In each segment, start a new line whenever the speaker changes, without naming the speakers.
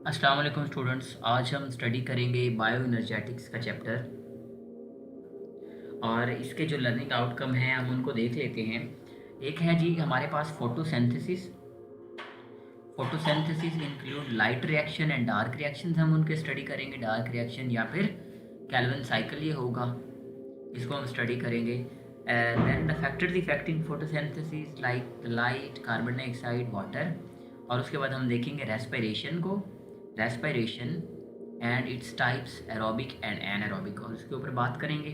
अस्सलाम वालेकुम स्टूडेंट्स। आज हम स्टडी करेंगे बायो एनर्जेटिक्स का चैप्टर और इसके जो लर्निंग आउटकम हैं हम उनको देख लेते हैं। एक है जी हमारे पास photosynthesis. Photosynthesis include light reaction and dark reactions, हम उनके स्टडी करेंगे। डार्क रिएक्शन या फिर कैल्विन साइकिल ये होगा, इसको हम स्टडी करेंगे। Then the factors affecting photosynthesis like light, carbon dioxide, water. और उसके बाद हम देखेंगे रेस्पिरेशन को, respiration and its types, aerobic and anaerobic, और उसके ऊपर बात करेंगे।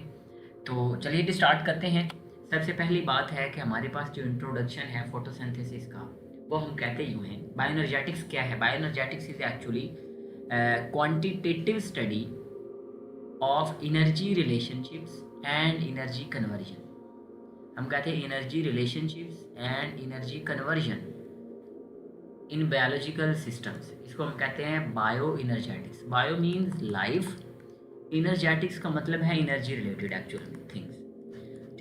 तो चलिए स्टार्ट करते हैं। सबसे पहली बात है कि हमारे पास जो इंट्रोडक्शन है फोटोसिंथेसिस का, वो हम कहते यूँ हैं। बायोएनर्जेटिक्स क्या है? Bioenergetics is actually quantitative study of energy relationships and energy conversion. हम कहते हैं energy relationships and energy conversion in biological systems, इसको हम कहते हैं bio energetics. Bio means life, energetics का मतलब है एनर्जी रिलेटेड एक्चुअल थिंग्स।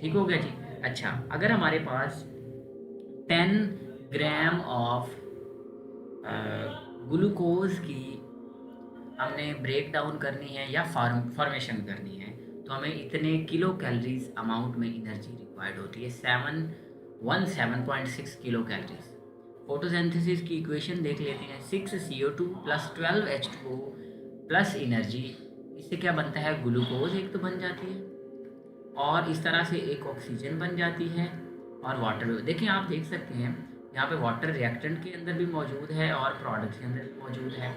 ठीक हो गया जी। अच्छा, अगर हमारे पास 10 ग्राम ऑफ ग्लूकोज की हमने ब्रेक डाउन करनी है या फॉर्मेशन करनी है, तो हमें इतने किलो कैलोरीज अमाउंट में एनर्जी रिक्वायर्ड होती है, 717.6 किलो कैलोरीज। फोटोसिंथेसिस की इक्वेशन देख लेते हैं। 6CO2 plus 12H2O plus energy, इससे क्या बनता है? ग्लूकोज एक तो बन जाती है, और इस तरह से एक ऑक्सीजन बन जाती है, और वाटर। देखिए, आप देख सकते हैं यहाँ पे वाटर रिएक्टेंट के अंदर भी मौजूद है और प्रोडक्ट के अंदर भी मौजूद है।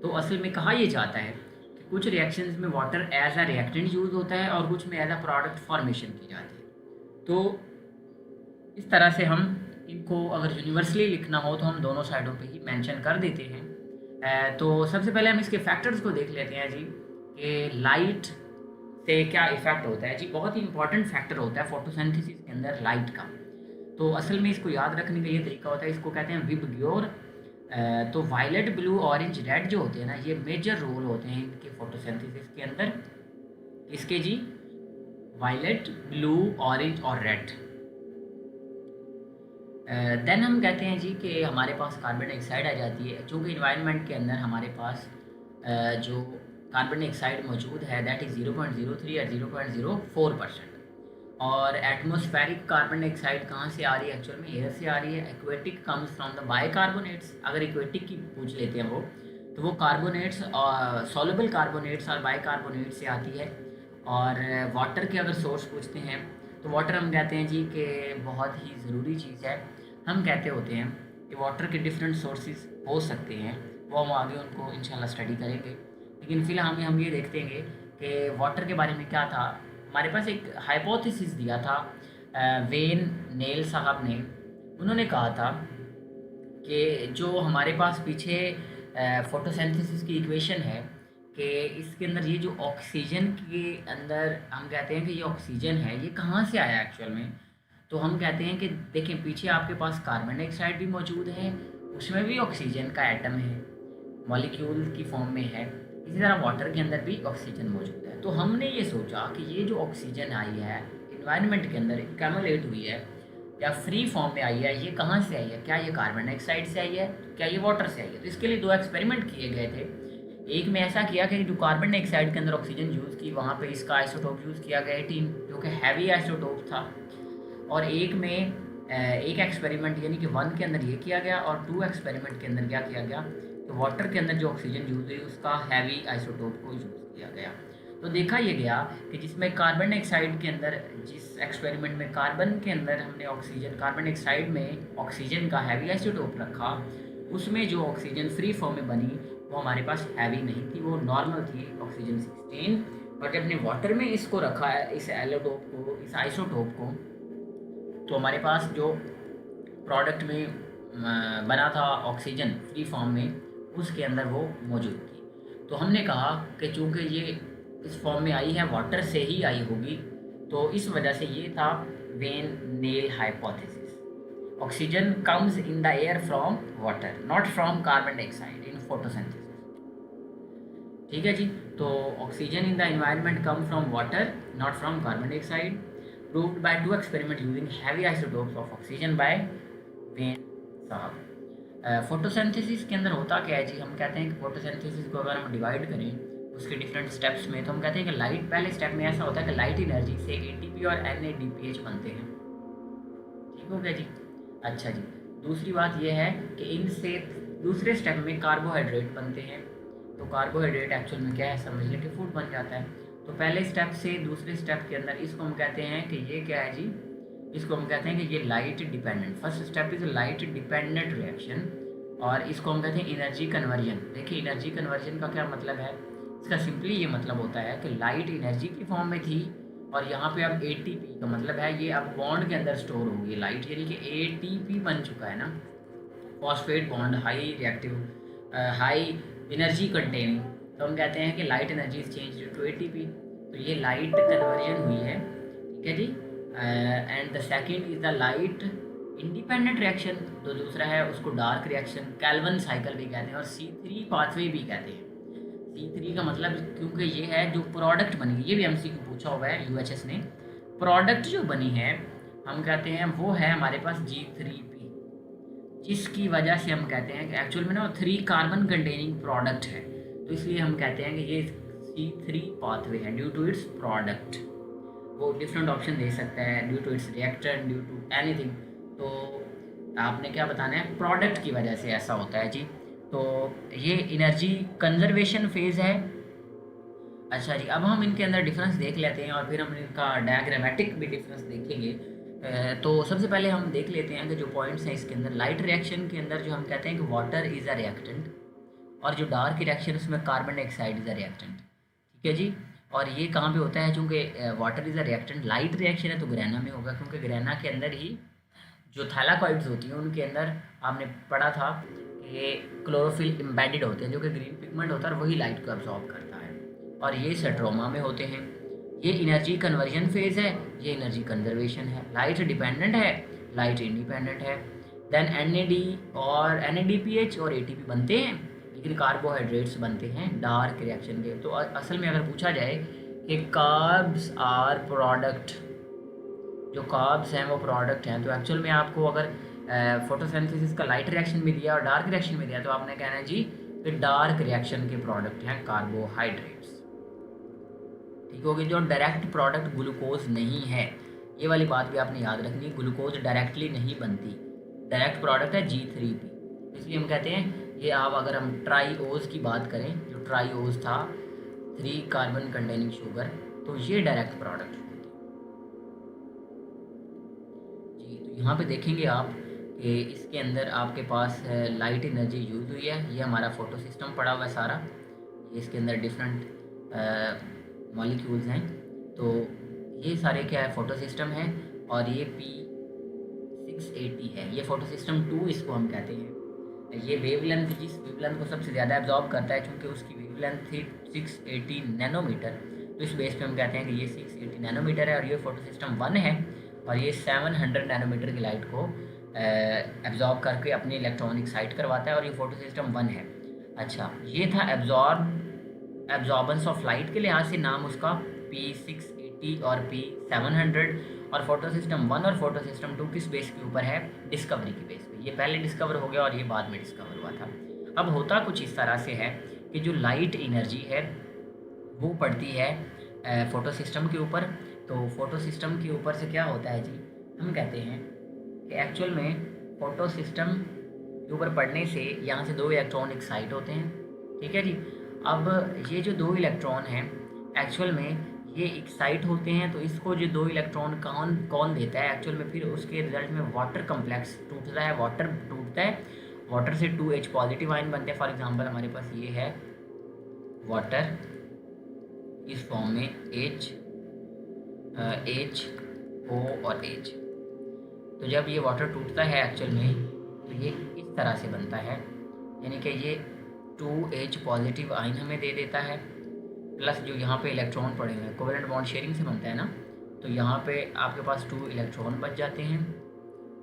तो असल में कहा यह जाता है कि कुछ रिएक्शंस में water as a reactant use होता है और कुछ में एज अ प्रोडक्ट फॉर्मेशन की जाती है। तो इस तरह से हम इनको अगर यूनिवर्सली लिखना हो तो हम दोनों साइडों पे ही मेंशन कर देते हैं। तो सबसे पहले हम इसके फैक्टर्स को देख लेते हैं जी, कि लाइट से क्या इफ़ेक्ट होता है जी। बहुत ही इंपॉर्टेंट फैक्टर होता है फोटोसिंथेसिस के अंदर लाइट का। तो असल में इसको याद रखने का ये तरीका होता है, इसको कहते हैं विबग्योर। तो वायलेट, ब्लू, ऑरेंज, रेड जो होते हैं ना, ये मेजर रोल होते हैं इनके फोटोसिंथेसिस के अंदर। इसके जी, वायलेट, ब्लू, ऑरेंज और रेड। देन हम कहते हैं जी कि हमारे पास कार्बन डाइऑक्साइड आ जाती है, चूँकि इन्वायरमेंट के अंदर हमारे पास जो कार्बन डाइऑक्साइड मौजूद है दैट इज़ 0.03 या 0.04%। और एटमॉस्फेरिक कार्बन डाइऑक्साइड कहाँ से आ रही है? एक्चुअल में एयर से आ रही है। Aquatic comes from the bicarbonates. अगर एक्वेटिक की पूछ लेते हैं वो, तो वो कार्बोनेट्स, सॉल्युबल कार्बोनेट्स और बाइकार्बोनेट से आती है। और वाटर के अगर सोर्स पूछते हैं, तो वाटर हम कहते हैं जी कि बहुत ही ज़रूरी चीज़ है। हम कहते होते हैं कि वाटर के डिफरेंट सोर्सेज हो सकते हैं, वो हम आगे उनको इंशाल्लाह स्टडी करेंगे। लेकिन फ़िलहाल हम ये देखते हैं कि वाटर के बारे में क्या था। हमारे पास एक हाइपोथेसिस दिया था वेन नेल साहब ने। उन्होंने कहा था कि जो हमारे पास पीछे फोटोसिंथेसिस की इक्वेशन है, कि इसके अंदर ये जो ऑक्सीजन के अंदर हम कहते हैं कि ये ऑक्सीजन है, ये कहाँ से आया एक्चुअल में? तो हम कहते हैं कि देखें, पीछे आपके पास कार्बन डाइऑक्साइड भी मौजूद है, उसमें भी ऑक्सीजन का एटम है, मॉलिक्यूल की फॉर्म में है। इसी तरह वाटर के अंदर भी ऑक्सीजन मौजूद है। तो हमने ये सोचा कि ये जो ऑक्सीजन आई है इन्वायरमेंट के अंदर कैमुलेट हुई है या फ्री फॉर्म में आई है, ये कहाँ से आई है? क्या ये कार्बन डाइऑक्साइड से आई है? क्या ये वाटर से आई है? तो इसके लिए 2 एक्सपेरिमेंट किए गए थे। एक में ऐसा किया कि जो कार्बन डाइऑक्साइड के अंदर ऑक्सीजन यूज़ की, वहाँ पे इसका आइसोटोप यूज़ किया गया 18, जो कि हैवी आइसोटोप था। और एक में एक एक्सपेरिमेंट यानी कि 1 के अंदर ये किया गया, और 2 एक्सपेरिमेंट के अंदर क्या किया गया, तो वाटर के अंदर जो ऑक्सीजन यूज़ हुई उसका हैवी आइसोटोप को यूज़ किया गया। तो देखा ये गया कि जिसमें कार्बन डाइऑक्साइड के अंदर, जिस एक्सपेरिमेंट में कार्बन के अंदर हमने ऑक्सीजन, कार्बन डाइऑक्साइड में ऑक्सीजन का हैवी आइसोटोप रखा, उसमें जो ऑक्सीजन फ्री फॉर्म में बनी वो हमारे पास हैवी नहीं थी, वो नॉर्मल थी, ऑक्सीजन 16। और जब हमने वाटर में इसको रखा है, इस एलोटोप को, इस आइसोटोप को, तो हमारे पास जो प्रोडक्ट में बना था ऑक्सीजन फ्री फॉर्म में, उसके अंदर वो मौजूद थी। तो हमने कहा कि चूँकि ये इस फॉर्म में आई है, वाटर से ही आई होगी, तो इस वजह से ये था when nail hypothesis. Oxygen comes in the air from water, not from carbon dioxide in photosynthesis. ठीक है जी। तो oxygen in the environment come from water, not from carbon dioxide, proved by 2 experiments using heavy isotopes of oxygen by when साहब। Photosynthesis के अंदर होता क्या है जी, हम कहते हैं कि फोटोसिंथेसिस को अगर हम डिवाइड करें उसके डिफरेंट स्टेप्स में, तो हम कहते हैं कि लाइट, पहले स्टेप में ऐसा होता है कि लाइट एनर्जी से एटीपी और एनएडीपीएच बनते हैं। ठीक हो गया जी। अच्छा जी, दूसरी बात यह है कि इनसे दूसरे स्टेप में कार्बोहाइड्रेट बनते हैं। तो कार्बोहाइड्रेट एक्चुअल में क्या है, समझ लें कि फूड बन जाता है। तो पहले स्टेप से दूसरे स्टेप के अंदर इसको हम कहते हैं कि ये क्या है जी, इसको हम कहते हैं कि ये light dependent, first step is light dependent reaction, और इसको हम कहते हैं एनर्जी कन्वर्जन। देखिए एनर्जी कन्वर्जन का क्या मतलब है, इसका सिंपली ये मतलब होता है कि लाइट एनर्जी की फॉर्म में थी और यहाँ पे अब एटीपी का मतलब है ये अब बॉन्ड के अंदर स्टोर होगी लाइट, यानी कि एटीपी बन चुका है ना, phosphate bond, high reactive, high energy containing. तो हम कहते हैं कि light energy is change to ATP. तो ये लाइट कन्वर्जन हुई है, ठीक है जी। And the second is the light independent reaction, तो दूसरा है उसको डार्क रिएक्शन, कैल्विन साइकिल भी कहते हैं और C3 पाथवे भी कहते हैं। C3 का मतलब, क्योंकि ये है जो प्रोडक्ट बनी, ये भी MCQ पूछा हुआ है UHS ने, प्रोडक्ट जो बनी है हम कहते हैं वो है हमारे पास G3P, जिसकी वजह से हम कहते हैं कि एक्चुअल में ना 3 कार्बन कंटेनिंग प्रोडक्ट है, तो इसलिए हम कहते हैं कि ये C3 पाथवे है ड्यू टू इट्स प्रोडक्ट। वो डिफरेंट ऑप्शन दे सकता है, due to its reactant, due to anything. तो आपने क्या बताना है, प्रोडक्ट की वजह से ऐसा होता है जी। तो ये एनर्जी कंजर्वेशन फेज़ है। अच्छा जी, अब हम इनके अंदर डिफरेंस देख लेते हैं और फिर हम इनका डायग्रामेटिक भी डिफरेंस देखेंगे। तो सबसे पहले हम देख लेते हैं कि जो पॉइंट्स हैं इसके अंदर, लाइट रिएक्शन के अंदर जो हम कहते हैं कि वाटर इज़ अ रिएक्टेंट, और जो डार्क रिएक्शन उसमें carbon dioxide is a reactant. ठीक है जी। और ये कहाँ पे होता है, चूँकि water is a reactant, light reaction है तो ग्रेना में होगा, क्योंकि ग्रेना के अंदर ही जो थैलाकॉइड्स होती हैं उनके अंदर आपने पढ़ा था कि क्लोरोफिल एम्बेडेड होते हैं, जो कि ग्रीन पिगमेंट होता है और वही लाइट को एब्जॉर्ब करता है, और ये स्ट्रोमा में होते हैं। ये एनर्जी कन्वर्जन फेज है, ये एनर्जी कंजर्वेशन है। लाइट डिपेंडेंट है, लाइट इंडिपेंडेंट है। देन NAD और NADPH और ATP बनते हैं, लेकिन कार्बोहाइड्रेट्स बनते हैं डार्क रिएक्शन के। तो असल में अगर पूछा जाए कि कार्ब्स आर प्रोडक्ट, जो कार्ब्स हैं वो प्रोडक्ट हैं, तो एक्चुअल में आपको अगर फोटोसिंथेसिस का लाइट रिएक्शन भी दिया और डार्क रिएक्शन भी दिया, तो आपने कहना है जी कि डार्क रिएक्शन के प्रोडक्ट हैं कार्बोहाइड्रेट्स। ठीक होगी। जो डायरेक्ट प्रोडक्ट ग्लूकोज नहीं है, ये वाली बात भी आपने याद रखनी है, ग्लूकोज डायरेक्टली नहीं बनती, डायरेक्ट प्रोडक्ट है G3P। इसलिए हम कहते हैं ये, आप अगर हम ट्राईओज की बात करें, जो ट्राईओज था 3 कार्बन कंटेनिंग शुगर, तो ये डायरेक्ट प्रोडक्ट होती जी। तो यहाँ पे देखेंगे आप कि इसके अंदर आपके पास लाइट एनर्जी यूज़ हुई है, ये हमारा फोटो सिस्टम पड़ा हुआ है सारा, इसके अंदर डिफरेंट मॉलिक्यूल्स हैं। तो ये सारे क्या है, फोटो सिस्टम है, और ये P680 है, ये फोटो सिस्टम 2 इसको हम कहते हैं। ये वेवलेंथ, जिस वेवलेंथ को सबसे ज़्यादा एब्जॉर्ब करता है, क्योंकि उसकी वेवलेंथ थी 680 नैनोमीटर, तो इस बेस पे हम कहते हैं कि ये 680 नैनोमीटर है। और ये फोटो सिस्टम 1 है, और ये 700 नैनोमीटर की लाइट को एब्जॉर्ब करके अपनी इलेक्ट्रॉनिक साइट करवाता है, और ये फोटो सिस्टम 1 है। अच्छा, ये था एब्जॉर्बेंस ऑफ लाइट के लिहाज से नाम उसका P680 और P700। और फोटो सिस्टम 1 और फोटो सिस्टम 2 किस बेस के ऊपर है, डिस्कवरी की बेस पे। ये पहले डिस्कवर हो गया और ये बाद में डिस्कवर हुआ था। अब होता कुछ इस तरह से है कि जो लाइट एनर्जी है वो पड़ती है फोटो सिस्टम के ऊपर। तो फोटो सिस्टम के ऊपर से क्या होता है जी, हम कहते हैं कि एक्चुअल में फोटो सिस्टम के ऊपर पड़ने से यहाँ से 2 इलेक्ट्रॉन एक्साइट होते हैं। ठीक है जी। अब ये जो 2 इलेक्ट्रॉन हैं एक्चुअल में ये एक्साइट होते हैं, तो इसको जो 2 इलेक्ट्रॉन कौन देता है एक्चुअल में, फिर उसके रिजल्ट में वाटर कम्प्लेक्स टूटता है, वाटर टूटता है, वाटर से 2H पॉजिटिव आयन बनते हैं। फॉर एग्जांपल हमारे पास ये है वाटर, इस फॉर्म में HO और H। तो जब ये वाटर टूटता है एक्चुअल में, तो ये इस तरह से बनता है, यानी कि ये 2H पॉजिटिव आयन हमें दे देता है, प्लस जो यहाँ पे इलेक्ट्रॉन पड़े हुए हैं, कोवेलेंट बॉन्ड शेयरिंग से बनता है ना, तो यहाँ पे आपके पास 2 इलेक्ट्रॉन बच जाते हैं,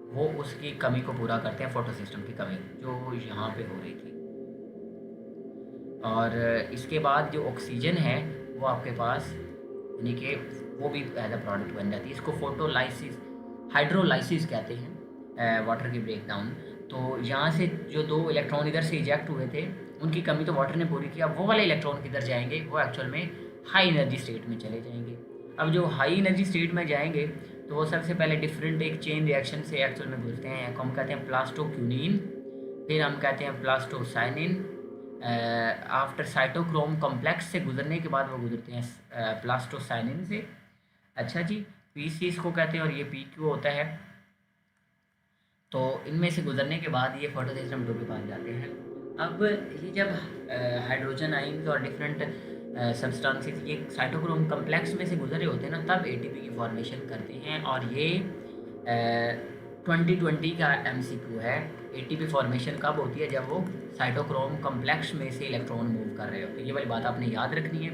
वो उसकी कमी को पूरा करते हैं, फोटो सिस्टम की कमी जो यहाँ पे हो रही थी। और इसके बाद जो ऑक्सीजन है वो आपके पास, यानी कि वो भी एज अ प्रोडक्ट बन जाती है। इसको फोटोलाइसिस, हाइड्रोलाइसिस कहते हैं, वाटर की ब्रेकडाउन। तो यहाँ से जो 2 इलेक्ट्रॉन इधर से इजेक्ट हुए थे, उनकी कमी तो वाटर ने पूरी किया, वो वाले इलेक्ट्रॉन किधर जाएंगे, वो एक्चुअल में हाई एनर्जी स्टेट में चले जाएंगे। अब जो हाई एनर्जी स्टेट में जाएंगे तो वो सबसे पहले डिफरेंट एक चेन रिएक्शन से एक्चुअल में गुजरते हैं, हम कहते हैं प्लास्टोक्यूनिन, फिर हम कहते हैं प्लास्टोसाइनिन, आफ्टर साइटोक्रोम कॉम्प्लेक्स से गुजरने के बाद वो गुजरते हैं प्लास्टोसाइनिन से। अच्छा जी, पीसी इसको कहते हैं और ये पीक्यू होता है। तो इनमें से गुजरने के बाद ये फोटोसिस्टम 2 के पास जाते हैं। अब ये जब हाइड्रोजन आइंस और डिफरेंट सब्सटेंसेस ये साइटोक्रोम कम्प्लेक्स में से गुजर रहे होते हैं ना, तब एटीपी की फॉर्मेशन करते हैं। और ये 2020 का एमसीक्यू है। एटीपी फॉर्मेशन कब होती है, जब वो साइटोक्रोम कम्प्लेक्स में से इलेक्ट्रॉन मूव कर रहे होते हैं। ये वाली बात आपने याद रखनी है।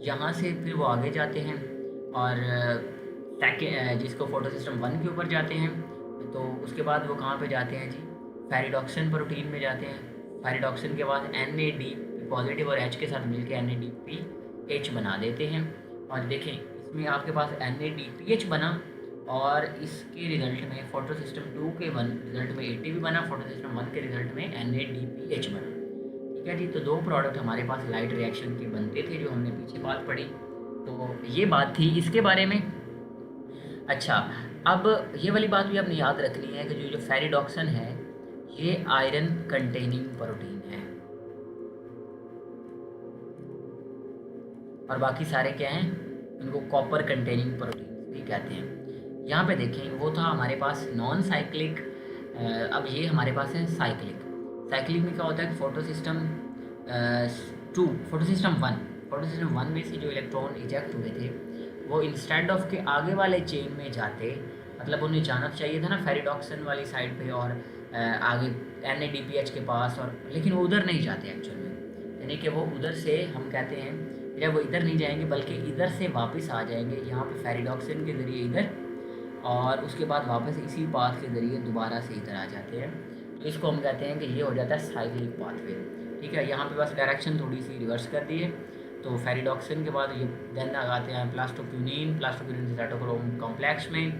यहाँ से फिर वो आगे जाते हैं और जिसको फोटोसिस्टम 1 के ऊपर जाते हैं। तो उसके बाद वो कहाँ पे जाते हैं जी, फेरिडॉक्सिन प्रोटीन में जाते हैं। फेरिडॉक्सिन के बाद NAD पॉजिटिव और H के साथ मिलकर NADPH बना देते हैं। और देखें इसमें आपके पास NADPH बना और इसके रिजल्ट में फोटोसिस्टम 2 के रिजल्ट में ATP बना, फोटोसिस्टम 1 के रिजल्ट में NADPH बना। ठीक है जी, तो 2 प्रोडक्ट हमारे पास लाइट रिएक्शन के बनते थे, जो हमने पीछे बात पढ़ी। तो ये बात थी इसके बारे में। अच्छा, अब ये वाली बात भी आपने याद रखनी है कि जो फेरिडॉक्सिन है ये आयरन कंटेनिंग प्रोटीन है और बाकी सारे क्या हैं, उनको कॉपर कंटेनिंग प्रोटीन भी कहते हैं। यहाँ पे देखें वो था हमारे पास नॉन साइक्लिक, अब ये हमारे पास है साइक्लिक। साइक्लिक में क्या होता है कि फोटोसिस्टम 1 में से जो इलेक्ट्रॉन इजेक्ट हुए थे वो इंस्टेड ऑफ के आगे वाले चेन में जाते, मतलब उन्हें जाना चाहिए था ना फेरिडॉक्सिन वाली साइड पे और आगे NADPH के पास, और लेकिन वो उधर नहीं जाते एक्चुअल में। यानी कि वो उधर से हम कहते हैं जब वो इधर नहीं जाएंगे बल्कि इधर से वापस आ जाएंगे यहाँ पे फेरिडॉक्सिन के ज़रिए इधर, और उसके बाद वापस इसी पाथ के ज़रिए दोबारा से इधर आ जाते हैं। तो इसको हम कहते हैं कि ये हो जाता है साइक्लिक पाथवे। ठीक है, यहाँ पे बस डायरेक्शन थोड़ी सी रिवर्स कर दी है। तो फेरिडॉक्सिन के बाद ये देन आते हैं प्लास्टोक्यूनिन से साइटोक्रोम कॉम्प्लेक्स में,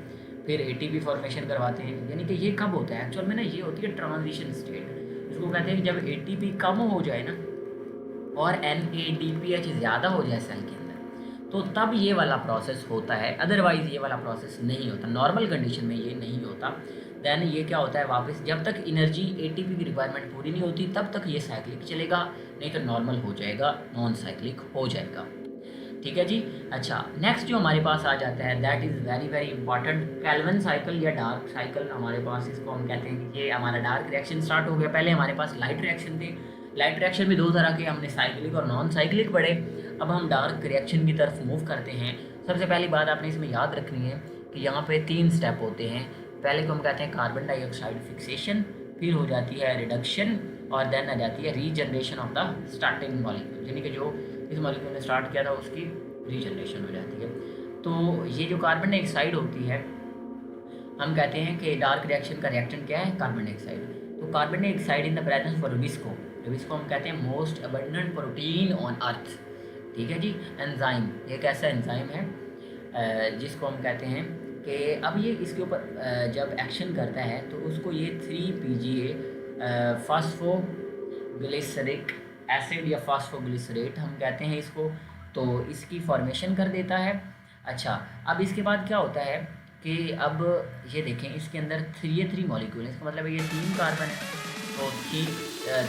फिर ATP फॉर्मेशन करवाते हैं। यानी कि ये कब होता है एक्चुअल में ना, ये होती है ट्रांजिशन स्टेट, इसको कहते हैं कि जब ATP कम हो जाए ना और NADPH ज़्यादा हो जाए सेल के अंदर, तो तब ये वाला प्रोसेस होता है। अदरवाइज़ ये वाला प्रोसेस नहीं होता, नॉर्मल कंडीशन में ये नहीं होता। दैन ये क्या होता है, वापस जब तक एनर्जी ATP की रिक्वायरमेंट पूरी नहीं होती तब तक ये साइक्लिक चलेगा, नहीं तो नॉर्मल हो जाएगा, नॉन साइक्लिक हो जाएगा। ठीक है जी। अच्छा, नेक्स्ट जो हमारे पास आ जाता है that is very very important, Calvin cycle या डार्क साइकिल हमारे पास, इसको हम कहते हैं कि ये हमारा डार्क रिएक्शन स्टार्ट हो गया। पहले हमारे पास लाइट रिएक्शन थे, लाइट रिएक्शन भी 2 तरह के, हमने साइक्लिक और नॉन साइक्लिक पढ़े। अब हम डार्क रिएक्शन की तरफ मूव करते हैं। सबसे पहली बात आपने इसमें याद रखनी है कि यहाँ पे 3 स्टेप होते हैं। पहले को हम कहते हैं कार्बन डाइऑक्साइड फिक्सेशन, फिर हो जाती है रिडक्शन, और देन आ जाती है regeneration of the starting molecule, यानी कि जो इस मॉलिक्यूल ने स्टार्ट किया था उसकी रीजनरेशन हो जाती है। तो ये जो कार्बन डाइऑक्साइड होती है, हम कहते हैं कि डार्क रिएक्शन का रिएक्टेंट क्या है, कार्बन डाइऑक्साइड। तो carbon dioxide in the presence of Rubisco हम कहते हैं most abundant protein on earth. ठीक है जी। एंजाइम, एक ऐसा एंजाइम है जिसको हम कहते हैं कि अब ये इसके ऊपर जब एक्शन करता है तो उसको ये 3PGA फास्फोग्लिसरिक एसिड या फास्फोग्लिसरेट हम कहते हैं इसको, तो इसकी फॉर्मेशन कर देता है। अच्छा, अब इसके बाद क्या होता है कि अब ये देखें इसके अंदर 3 मॉलिक्यूल है, इसका मतलब ये 3 कार्बन है, तो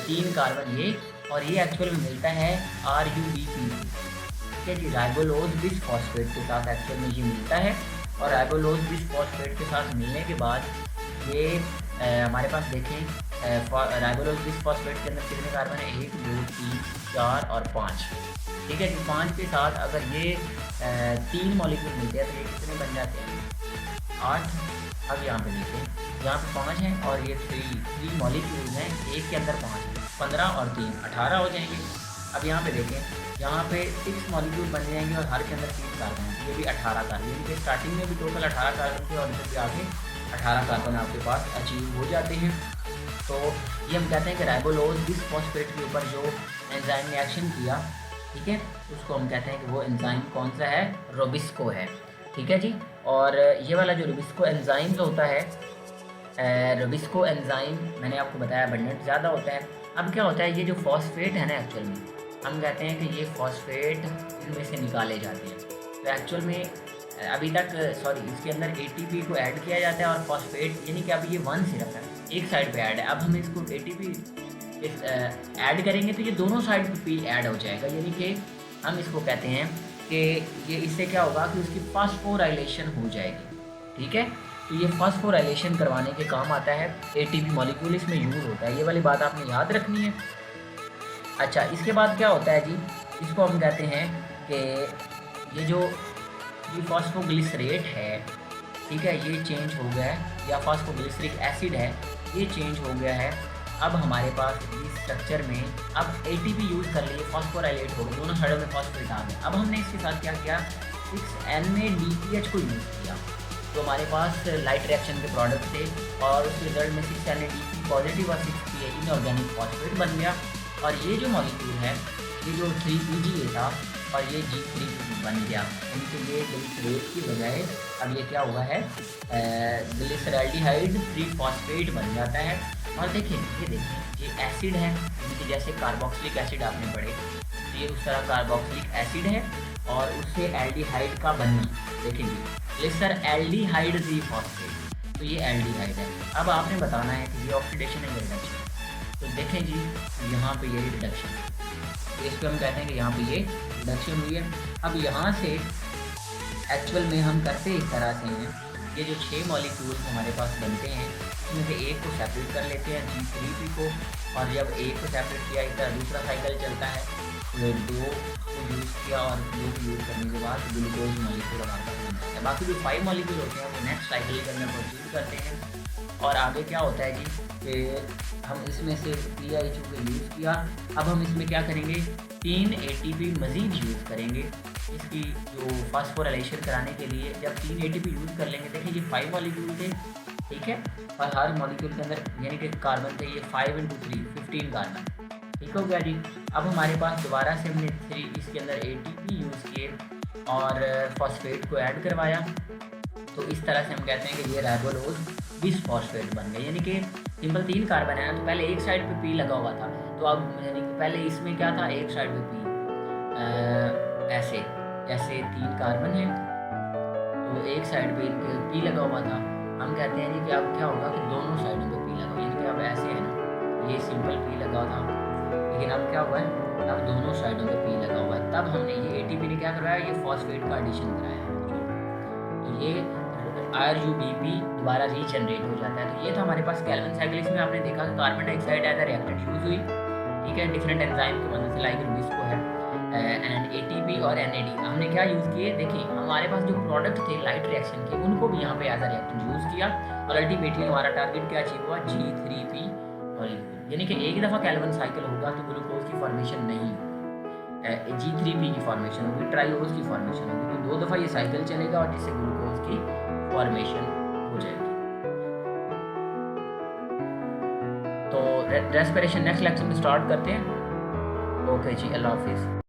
3 कार्बन ये, और ये एक्चुअल में मिलता है RUBP। ठीक है जी, राइबोलोज बिसफॉस्फेट के साथ एक्चुअल में ये मिलता है, और राइबोलोज बिसफॉस्फेट के साथ मिलने के बाद ये हमारे पास देखें राइबोलोज बिसफॉस्फेट के अंदर कितने कार्बन है, 1 2 3 4 और 5। ठीक है जी, 5 के साथ अगर ये 3 मॉलिक्यूल मिलते हैं तो ये कितने बन जाते हैं, 8। अब यहाँ पे देखें, यहाँ पे 5 हैं और ये 3 मॉलिक्यूल हैं, एक के अंदर 5 है, 15 और 3 18 हो जाएंगे। अब यहाँ पे देखें, यहाँ पे 6 मॉलिक्यूल बन जाएंगे और हर के अंदर 3 कार्बन हैं, ये भी 18 कार्बन, यानी कि स्टार्टिंग में भी टोटल 18 कार्बन थे और इधर भी आगे 18 कार्बन आपके पास अचीव हो जाते हैं। तो ये हम कहते हैं कि राइबोलोज बिसफॉस्फेट के ऊपर जो एंजाइम ने एक्शन किया, ठीक है, उसको हम कहते हैं कि वो एंजाइम कौन सा है, रुबिस्को है। ठीक है जी। और ये वाला जो रुबिस्को एंजाइम होता है रुबिस्को एंजाइम मैंने आपको बताया अबंडेंट ज़्यादा होता है। अब क्या होता है, ये जो फॉस्फेट है ना, एक्चुअल में हम कहते हैं कि ये फॉस्फेट इनमें से निकाले जाते हैं। तो एक्चुअल में अभी तक इसके अंदर एटीपी को ऐड किया जाता है और फॉस्फेट, यानी कि अभी ये वन सिर्फ है, एक साइड पे ऐड है। अब हम इसको एटीपी ऐड करेंगे तो ये दोनों साइड पे ऐड हो जाएगा, यानी कि हम इसको कहते हैं कि ये इससे क्या होगा कि उसकी फास्फोराइलेशन हो जाएगी। ठीक है, तो ये फास्फोराइलेशन करवाने के काम आता है। एटीपी मॉलिक्यूल इसमें यूज़ होता है, ये वाली बात आपने याद रखनी है। अच्छा, इसके बाद क्या होता है जी, इसको हम कहते हैं कि ये जो ये फॉस्फोग्लिसरेट है, ठीक है, ये चेंज हो गया है, या फॉस्फोग्लिसरिक एसिड है, ये चेंज हो गया है। अब हमारे पास इस स्ट्रक्चर में अब एटीपी यूज़ कर लिए, फॉस्फोराइलेट हो गए, दोनों साइडों में फॉस्फेट आ गए। अब हमने इसके साथ क्या किया, 6Na-DPH को यूज़ किया, तो हमारे पास लाइट रिएक्शन के प्रोडक्ट थे और उस रिजल्ट में 6Na-DP पॉजिटिव और 6Pa इनऑर्गेनिक फॉस्फेट बन गया। और ये जो मॉलिक्यूल है, ये जो 3PGA था और ये G3P बन गया, यानी ये ग्लिसरेट की बजाय अब ये क्या हुआ है, ग्लिसरैल्डिहाइड 3-फॉस्फेट बन जाता है। और देखिए, ये एसिड है, यानी जैसे कार्बोक्सिलिक एसिड आपने पढ़े, तो ये उस तरह कार्बोक्सिलिक एसिड है और उससे एल्डिहाइड का बनना, देखेंगे ग्लिसरैल्डिहाइड 3-फॉस्फेट, तो ये एल्डिहाइड है। अब आपने बताना है कि ये ऑक्सीडेशन है या रिडक्शन। तो देखें जी, यहाँ पे ये रिडक्शन, तो इस पर हम कहते हैं कि यहाँ पे ये रिडक्शन हुई है। अब यहाँ से एक्चुअल में हम करते इस तरह से हैं, ये जो 6 मॉलिक्यूल्स हमारे पास बनते हैं, उसमें से एक को सेपरेट कर लेते हैं, G3P को, और जब एक को सेपरेट किया, इस तरह दूसरा साइकिल चलता है, तो 2 को यूज़ किया और 2 को यूज़ करने के बाद ग्लूकोज मॉलिक्यूल हमारे पास बन जाता है। बाकी जो 5 मॉलिक्यूल होते हैं वो नेक्स्ट साइकिल के अंदर प्रोसीड करते हैं। और आगे क्या होता है जी कि हम इसमें से PiHO को यूज़ किया, अब हम इसमें क्या करेंगे, 3 ATP मज़ीद यूज़ करेंगे इसकी जो फास्फोराइलेशन कराने के लिए। जब 3 ATP यूज़ कर लेंगे, देखिए ये 5 मॉलिक्यूल थे, ठीक है, और हर मॉलिक्यूल के अंदर यानी कि कार्बन थे ये 5 × 3 15 कार्बन, ठीक हो गया जी। अब हमारे पास दोबारा से हमने इसके अंदर ATP यूज़ किए और फॉस्फेट को ऐड करवाया, तो इस तरह से हम कहते हैं कि ये राइबोलोज बिसफॉस्फेट बन गए। यानी कि सिंपल 3 कार्बन है ना, तो पहले एक साइड पे P लगा हुआ था, तो अब यानी कि पहले इसमें क्या था, एक साइड पे P, ऐसे ऐसे 3 कार्बन है, तो एक साइड पे P लगा हुआ था। हम कहते हैं जी कि अब क्या होगा कि दोनों साइडों पे P लगा, यानी कि अब ऐसे है ना, ये सिंपल P लगा था, लेकिन अब क्या हुआ है, अब दोनों साइडों पे P लगा हुआ है। तब हमने ये ATP ने क्या करवाया, ये फॉस्फेट का एडिशन कराया है, तो ये RUBP दोबारा रीजनरेट हो जाता है। तो ये था हमारे पास कैल्विन साइकिल। इसमें आपने देखा कि carbon dioxide as a reactant use हुई, ठीक है, डिफरेंट एंजाइम की मदद से, लाइक रुबिस्को है एंड ATP और NAD। हमने क्या यूज़ किए, देखिए हमारे पास जो प्रोडक्ट थे लाइट रिएक्शन के, उनको भी यहाँ पे एज अ रिएक्टेंट यूज़ किया और अल्टीमेटली हमारा टारगेट क्या अचीव हुआ, G3P मॉलिक्यूल। यानी कि एक दफ़ा कैल्विन साइकिल होगा तो ग्लूकोज की फॉर्मेशन नहीं होगी, G3P की फॉर्मेशन होगी, ट्राइओज की फॉर्मेशन होगी, तो 2 दफ़ा ये साइकिल चलेगा और जिससे ग्लूकोज की फॉर्मेशन हो जाएगी। तो रेस्पिरेशन नेक्स्ट लेक्चर में स्टार्ट करते हैं। ओके जी, अल्लाह हाफिज़।